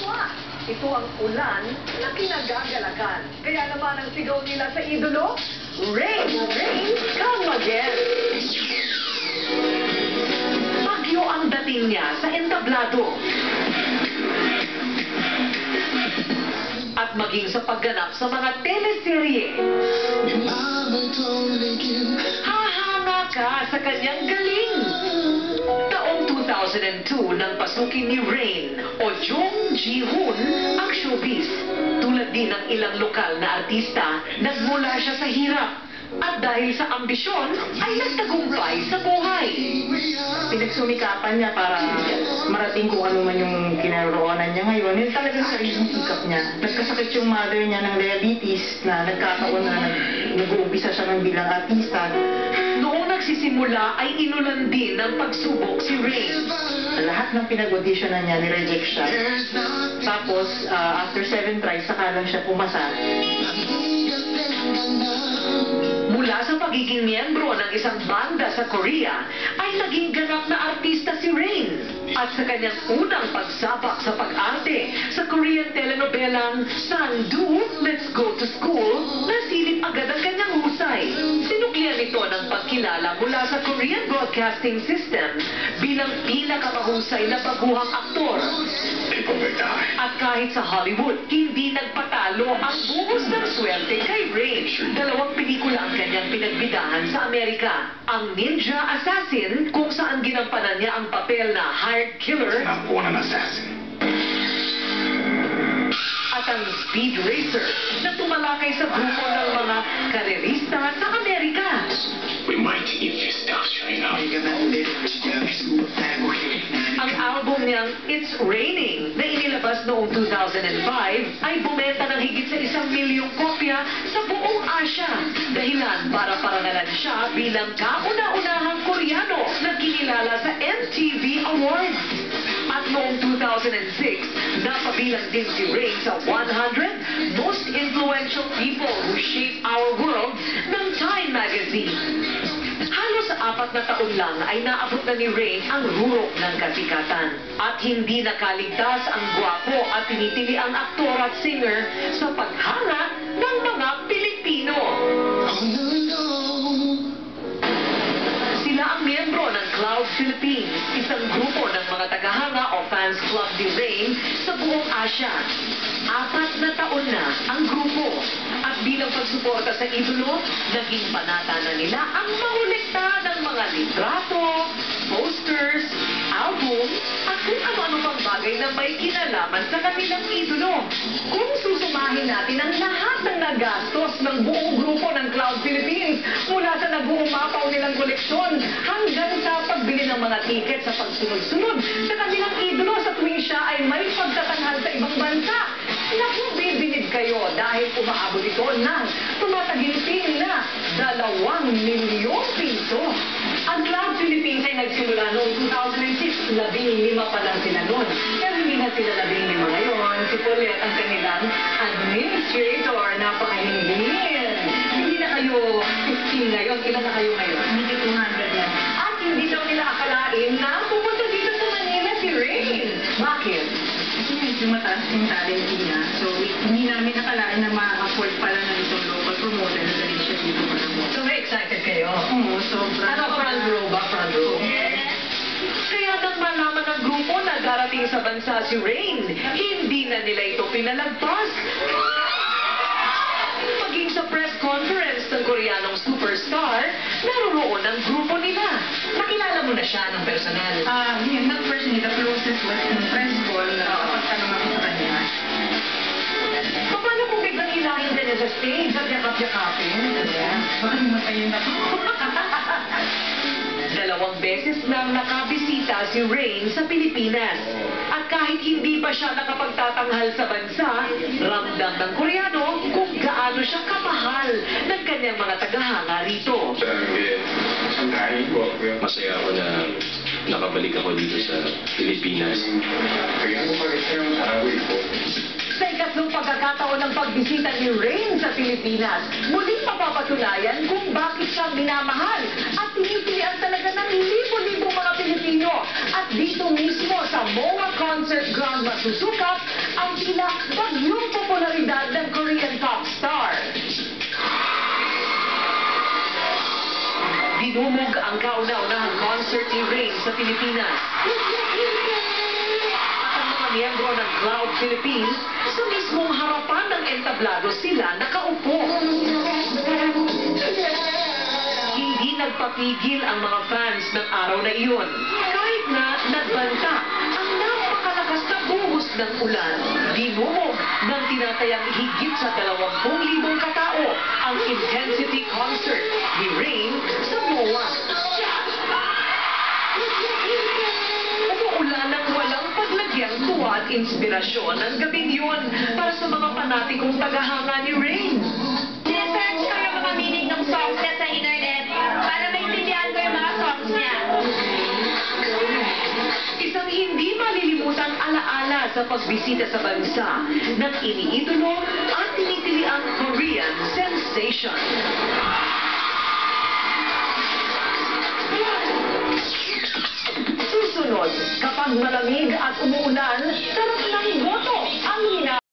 tuwa. Ito ang ulan na kinagagalakan. Kaya naman ang sigaw nila sa idolo, Rain, rain, come again. Bagyo ang dating niya sa entablado. At maging sa pagganap sa mga teleserye. Hahanga ka sa kanyang galing. Taong 2002 nang pasukin ni Rain o Jung Ji-hoon ang showbiz. Tulad din ng ilang lokal na artista, nagmula siya sa hirap. At dahil sa ambisyon, ay nagtagumpay sa buhay. Pinagsumikapan niya para marating kung ano man yung kinaroonan niya ngayon. Yun talagang sariling sikap niya. Nagkasakit yung mother niya ng diabetes na nagkataon na nag-uumpisa siya ng bilang artista. Noong nagsisimula ay inulan din ng pagsubok si Rain. Lahat ng pinag-auditionan niya, nireject siya. Tapos, after 7 tries, saka lang siya pumasa. Mula sa pagiging miyembro ng isang banda sa Korea, ay naging ganap na artista si Rain. At sa kanyang unang pagsabak sa pag-arte sa Korean telenobelang Sangdu, Let's Go to School, nasilip agad ang kanyang husay. Sinuklian ito ng pagkilala mula sa Korean Broadcasting System bilang pinakamahusay na baguhang aktor. At kahit sa Hollywood, hindi nagpatalo ang buhos ng swerte kay Rain. 2 pelikula ang kanyang pinagbidahan sa Amerika. Ang Ninja Assassin, kung saan ginampanan niya ang papel na hired killer. Not born an assassin. At ang Speed Racer, na tumalakay sa grupo ng mga karerista sa Amerika. We might if you stop showing up. Ang album niyang It's Raining na inilabas noong 2005 ay bumenta ng higit sa 1 milyong kopya sa buong Asya. Dahilan para parangalan siya bilang kauna-unahang Koreano na kinilala sa MTV Awards. At noong 2006, napabilang din si Rain sa 100 Most Influential People Who Shape Our World ng Time Magazine. Halos 4 na taon lang ay naabot na ni Rain ang rurok ng kasikatan. At hindi nakaligtas ang gwapo at tinitiliang aktor at singer sa paghanga ng mga Pilipino. Sila ang miyembro ng Cloud Philippines, isang grupo ng mga tagahanga o fans club ni Rain sa buong Asya. 4 na taon na ang grupo. At bilang pagsuporta sa idolo, naging panata na nila ang mangolekta ng mga litrato, posters, album, at kung ano-ano pang bagay na may kinalaman sa kanilang idolo. Kung susumahin natin ang lahat ng nagastos ng buong grupo ng Cloud Philippines, mula sa nag-uumapaw nilang koleksyon hanggang sa pagbili ng mga tiket sa pagsunod-sunod sa kanilang idolo sa tuwing siya ay may pagtatanghal sa ibang bansa. Naku, bibilib kayo dahil umaabot ito ng tumataginting na 2 milyong piso. Ang Cloud Philippines ay nagsimula noong 2006, 15 pa lang sila noon. Pero hindi na sila 15 ngayon. Si Paulette ang kanilang administrator. Napakahingin. Hindi na kayo 15 ngayon. Ilan na kayo ngayon? Hindi 200 na. At hindi daw nila akalain na pupunta dito sa Manila si Rain. Bakit? Kasi medyo mataas yung talent niya. So, hindi namin nakalain na ma-afford pala ng isang local promoter na galing siya dito promote. So, may excited kayo? Oo, sobra. Ano, front row ba? Front row? Kaya nang malaman ng grupo na darating sa bansa si Rain, hindi na nila ito pinalagpas. Maging sa press conference ng Koreanong superstar, naroon ang grupo nila. Nakilala mo na siya ng personal. Yun, not personally, the closest was in press call na kapagtanong ako sa kanya. Paano kung biglang hilahin ka niya sa stage at yakap-yakapin? Baka himatayin na ako. 2 beses nang nakabisita si Rain sa Pilipinas. At kahit hindi pa siya nakapagtatanghal sa bansa, ramdam ng Koreano kung gaano siya kamahal ng kanyang mga tagahanga rito. Masaya ako na nakabalik ako dito sa Pilipinas. Sa ikatlong pagkakataon ng pagbisita ni Rain sa Pilipinas, muling mapapatunayan kung bakit siya minamahal at tinitilian talaga ng libo-libong mga Pilipino. At dito mismo sa MOA Concert Ground masusukat ang tila bagyong popularidad ng Korean pop star. Dinumog ang kauna-unahang concert ni Rain sa Pilipinas. At ang mga miyembro ng Cloud Philippines, sa mismong harapan ng entablado sila nakaupo. Hindi nagpapigil ang mga fans ng araw na iyon. Kahit na nagbanta ang napakalakas na buhos ng ulan, dinumog ng tinatayang higit sa 20,000 katao ang intensity concert ni Rain sa MOA. Umuulan ng walang paglagyang tuwa at inspirasyon ang gabing yun para sa mga panatikong tagahanga ni Rain. Sinesearch ko yung mga meaning ng songs niya sa internet para maintindihan ko yung mga songs niya. Isang hindi malilimutang alaala sa pagbisita sa bansa ng iniidolo at tinitiliang Korean sensation. Susunod, kapag malamig at umuulan, sarap